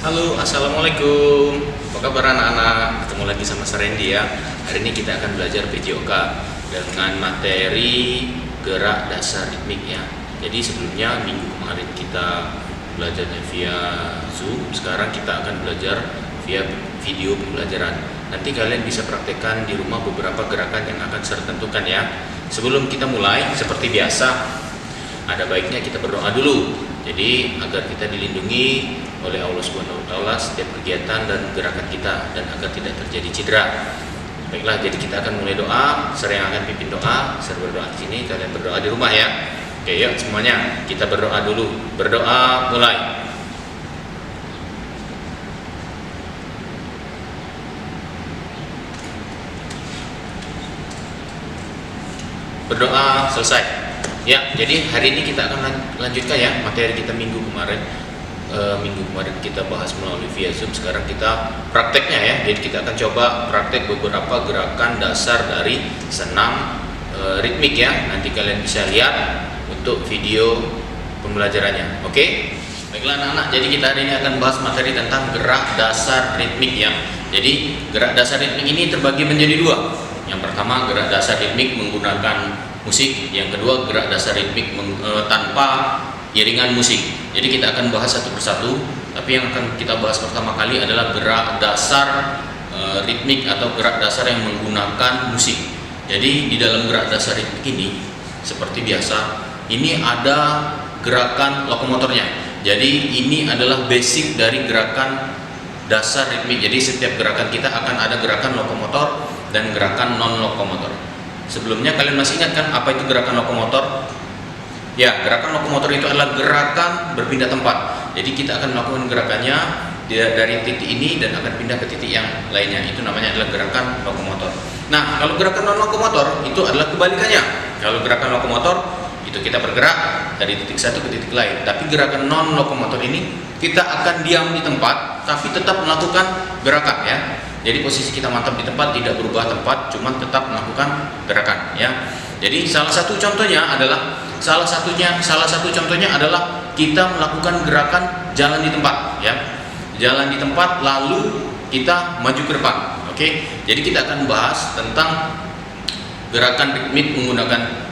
Halo, assalamualaikum. Apa kabar anak-anak? Ketemu lagi sama Sarendi ya. Hari ini kita akan belajar PJOK dengan materi gerak dasar ritmik ya. Jadi sebelumnya minggu kemarin kita belajarnya via Zoom. Sekarang kita akan belajar via video pembelajaran. Nanti kalian bisa praktekkan di rumah beberapa gerakan yang akan saya tentukan ya. Sebelum kita mulai, seperti biasa, ada baiknya kita berdoa dulu. Jadi agar kita dilindungi oleh Allah Subhanahu wa taala setiap kegiatan dan gerakan kita dan agar tidak terjadi cedera. Baiklah, jadi kita akan mulai doa. Saya yang akan pimpin doa, saya berdoa di sini, kalian berdoa di rumah ya. Oke, yuk semuanya kita berdoa dulu. Berdoa mulai. Berdoa selesai. Ya, jadi hari ini kita akan lanjutkan ya materi kita minggu kemarin. Minggu kemarin kita bahas melalui via Zoom. Sekarang kita prakteknya ya. Jadi kita akan coba praktek beberapa gerakan dasar dari senam ritmik ya. Nanti kalian bisa lihat untuk video pembelajarannya. Oke? Baiklah anak-anak. Jadi kita hari ini akan bahas materi tentang gerak dasar ritmik ya. Jadi gerak dasar ritmik ini terbagi menjadi dua. Yang pertama gerak dasar ritmik menggunakan musik, yang kedua gerak dasar ritmik tanpa iringan musik. Jadi kita akan bahas satu persatu, tapi yang akan kita bahas pertama kali adalah gerak dasar ritmik atau gerak dasar yang menggunakan musik. Jadi di dalam gerak dasar ritmik ini seperti biasa, ini ada gerakan lokomotornya. Jadi ini adalah basic dari gerakan dasar ritmik. Jadi setiap gerakan kita akan ada gerakan lokomotor dan gerakan non lokomotor. Sebelumnya kalian masih ingat kan apa itu gerakan lokomotor? Ya, gerakan lokomotor itu adalah gerakan berpindah tempat. Jadi kita akan melakukan gerakannya dari titik ini dan akan pindah ke titik yang lainnya. Itu namanya adalah gerakan lokomotor. Nah, kalau gerakan non lokomotor itu adalah kebalikannya. Kalau gerakan lokomotor itu kita bergerak dari titik satu ke titik lain. Tapi gerakan non lokomotor ini kita akan diam di tempat tapi tetap melakukan gerakan ya. Jadi posisi kita mantap di tempat, tidak berubah tempat, cuman tetap melakukan gerakan ya. Jadi salah satu contohnya adalah kita melakukan gerakan jalan di tempat ya. Jalan di tempat lalu kita maju ke depan. Oke. Jadi kita akan bahas tentang gerakan ritmik menggunakan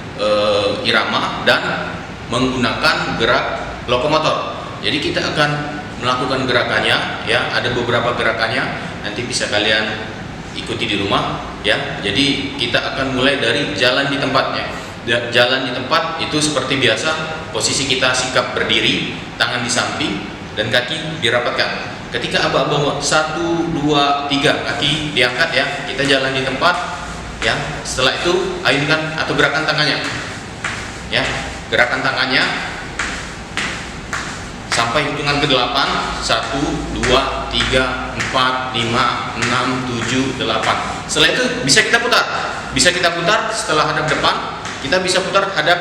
irama dan menggunakan gerak lokomotor. Jadi kita akan melakukan gerakannya ya, ada beberapa gerakannya, nanti bisa kalian ikuti di rumah ya. Jadi kita akan mulai dari jalan di tempatnya. Jalan di tempat itu seperti biasa, posisi kita sikap berdiri, tangan di samping dan kaki dirapatkan. Ketika aba-aba 1, 2, 3 kaki diangkat ya, kita jalan di tempat ya. Setelah itu ayunkan atau gerakan tangannya ya, gerakan tangannya sampai hitungan ke 8. 1, 2, 3, 4, 5, 6, 7, 8. Setelah itu bisa kita putar. Bisa kita putar setelah hadap depan, kita bisa putar hadap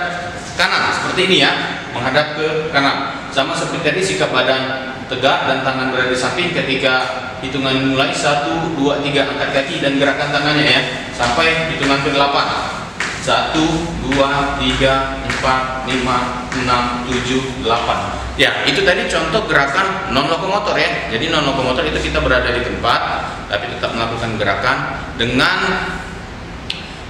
kanan seperti ini ya, menghadap ke kanan. Sama seperti tadi, sikap badan tegak dan tangan berada di samping. Ketika hitungan mulai 1, 2, 3 angkat kaki dan gerakan tangannya ya, sampai hitungan ke 8. 1, 2, 3, 4, 5, 6, 7, 8. Ya, itu tadi contoh gerakan non lokomotor ya. Jadi non lokomotor itu kita berada di tempat tapi tetap melakukan gerakan dengan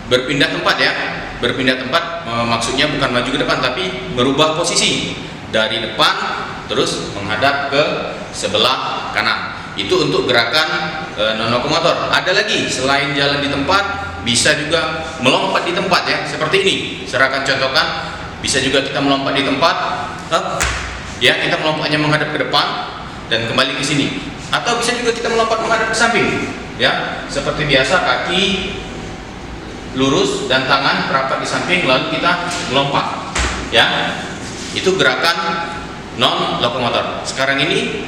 berpindah tempat ya. Berpindah tempat maksudnya bukan maju ke depan tapi merubah posisi dari depan terus menghadap ke sebelah kanan. Itu untuk gerakan non lokomotor. Ada lagi selain jalan di tempat, bisa juga melompat di tempat ya, seperti ini. Saya akan contohkan. Bisa juga kita melompat di tempat, ya, kita melompatnya menghadap ke depan dan kembali ke sini. Atau bisa juga kita melompat menghadap ke samping, ya, seperti biasa, kaki lurus dan tangan rapat di samping, lalu kita melompat, ya. Itu gerakan non lokomotor. Sekarang ini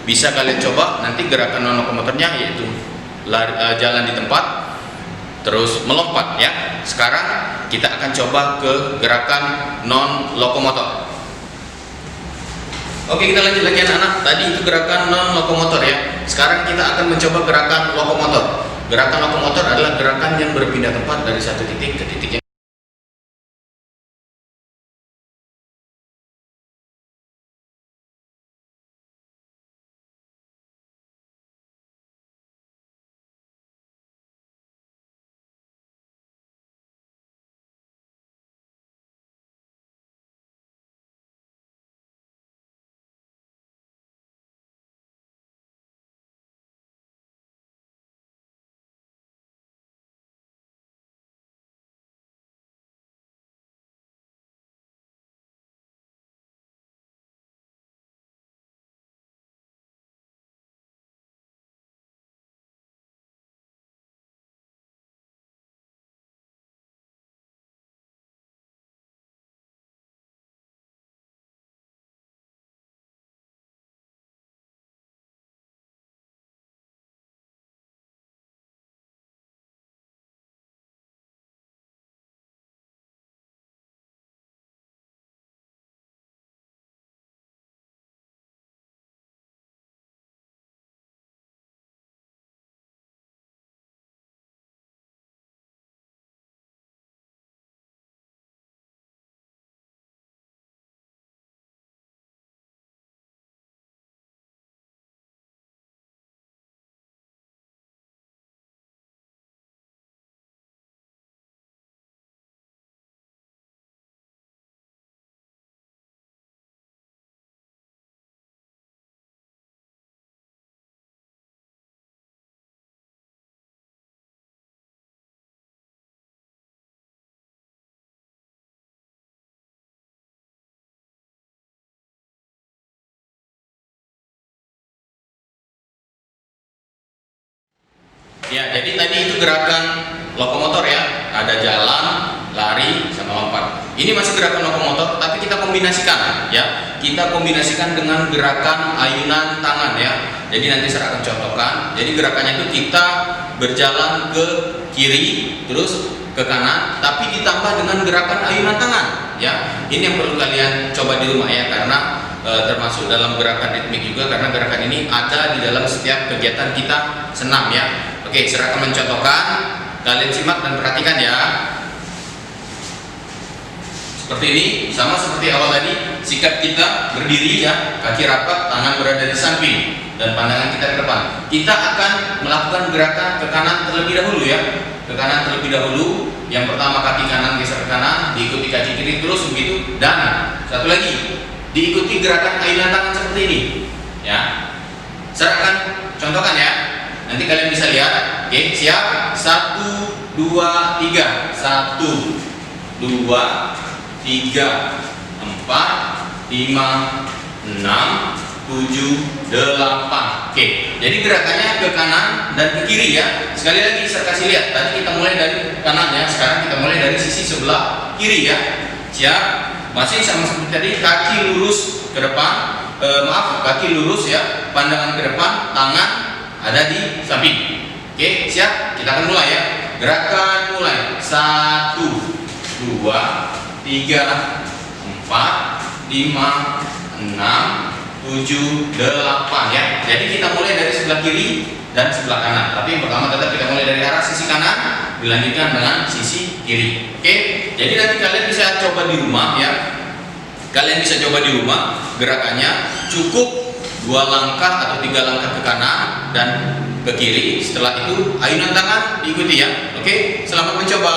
bisa kalian coba nanti gerakan non lokomotornya, yaitu jalan di tempat terus melompat ya. Sekarang kita akan coba ke gerakan non lokomotor. Oke, kita lanjut lagi anak-anak. Tadi itu gerakan non lokomotor ya. Sekarang kita akan mencoba gerakan lokomotor. Gerakan lokomotor adalah gerakan yang berpindah tempat dari satu titik ke titik yang Ya, jadi tadi itu gerakan lokomotor ya, ada jalan, lari, sama lompat. Ini masih gerakan lokomotor, tapi kita kombinasikan ya. Kita kombinasikan dengan gerakan ayunan tangan ya. Jadi nanti saya akan contohkan. Jadi gerakannya itu kita berjalan ke kiri, terus ke kanan, tapi ditambah dengan gerakan ayunan tangan ya. Ini yang perlu kalian coba di rumah ya, karena termasuk dalam gerakan ritmik juga, karena gerakan ini ada di dalam setiap kegiatan kita senam ya. Oke, saya akan mencontohkan, kalian simak dan perhatikan ya. Seperti ini, sama seperti awal tadi, sikap kita berdiri ya, kaki rapat, tangan berada di samping, dan pandangan kita ke depan. Kita akan melakukan gerakan ke kanan terlebih dahulu ya, ke kanan terlebih dahulu. Yang pertama kaki kanan geser ke kanan, diikuti kaki kiri terus begitu, dan satu lagi, diikuti gerakan ayunan tangan seperti ini ya. Saya akan contohkan ya, nanti kalian bisa lihat. Oke, siap? 1, 2, 3. 1, 2, 3, 4, 5, 6, 7, 8. Oke, jadi gerakannya ke kanan dan ke kiri ya. Sekali lagi saya kasih lihat, tadi kita mulai dari kanan ya, sekarang kita mulai dari sisi sebelah kiri ya. Siap? Masih sama seperti tadi, kaki lurus ke depan, kaki lurus ya, pandangan ke depan, tangan ada di samping. Oke, siap? Kita akan mulai ya. Gerakan mulai. 1, 2, 3, 4, 5, 6, 7, 8 ya. Jadi kita mulai dari sebelah kiri dan sebelah kanan. Tapi yang pertama tetap kita mulai dari arah sisi kanan, dilanjutkan dengan sisi kiri. Oke, jadi nanti kalian bisa coba di rumah ya. Kalian bisa coba di rumah, gerakannya cukup 2 langkah atau 3 langkah ke kanan dan ke kiri. Setelah itu ayunan tangan diikuti ya. Oke, selamat mencoba.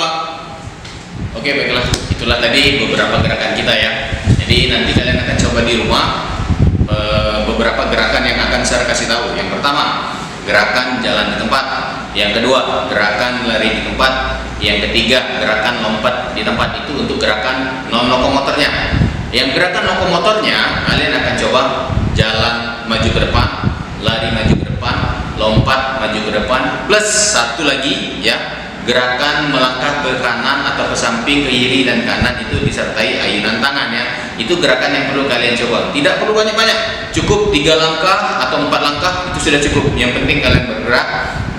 Oke, baiklah, itulah tadi beberapa gerakan kita ya. Jadi nanti kalian akan coba di rumah beberapa gerakan yang akan saya kasih tahu. Yang pertama, gerakan jalan di tempat. Yang kedua, gerakan lari di tempat. Yang ketiga, gerakan lompat di tempat. Itu untuk gerakan non lokomotornya. Yang gerakan lokomotornya, kalian akan coba jalan maju ke depan, lari maju ke depan, lompat maju ke depan, plus satu lagi ya, gerakan melangkah ke kanan atau ke samping, ke kiri dan kanan, itu disertai ayunan tangan ya. Itu gerakan yang perlu kalian coba. Tidak perlu banyak-banyak, cukup 3 langkah atau 4 langkah itu sudah cukup. Yang penting kalian bergerak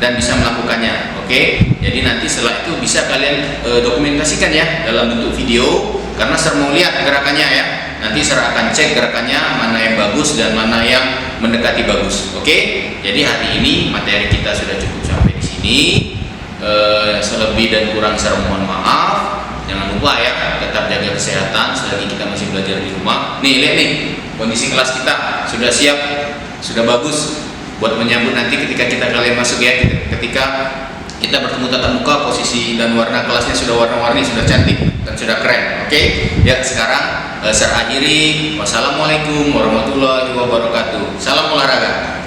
dan bisa melakukannya. Oke, jadi nanti setelah itu bisa kalian dokumentasikan ya dalam bentuk video, karena saya mau lihat gerakannya ya. Nanti saya akan cek gerakannya mana yang bagus dan mana yang mendekati bagus. Oke, jadi hari ini materi kita sudah cukup sampai di sini. Selebih dan kurang saya mohon maaf. Jangan lupa ya, tetap jaga kesehatan selagi kita masih belajar di rumah. Nih, lihat nih, kondisi kelas kita sudah siap, sudah bagus buat menyambut nanti ketika kalian masuk ya. Ketika kita bertemu tatap muka, posisi dan warna kelasnya sudah warna-warni, sudah cantik dan sudah keren. Oke, ya sekarang saya akhiri. Wassalamualaikum warahmatullahi wabarakatuh. Salam olahraga.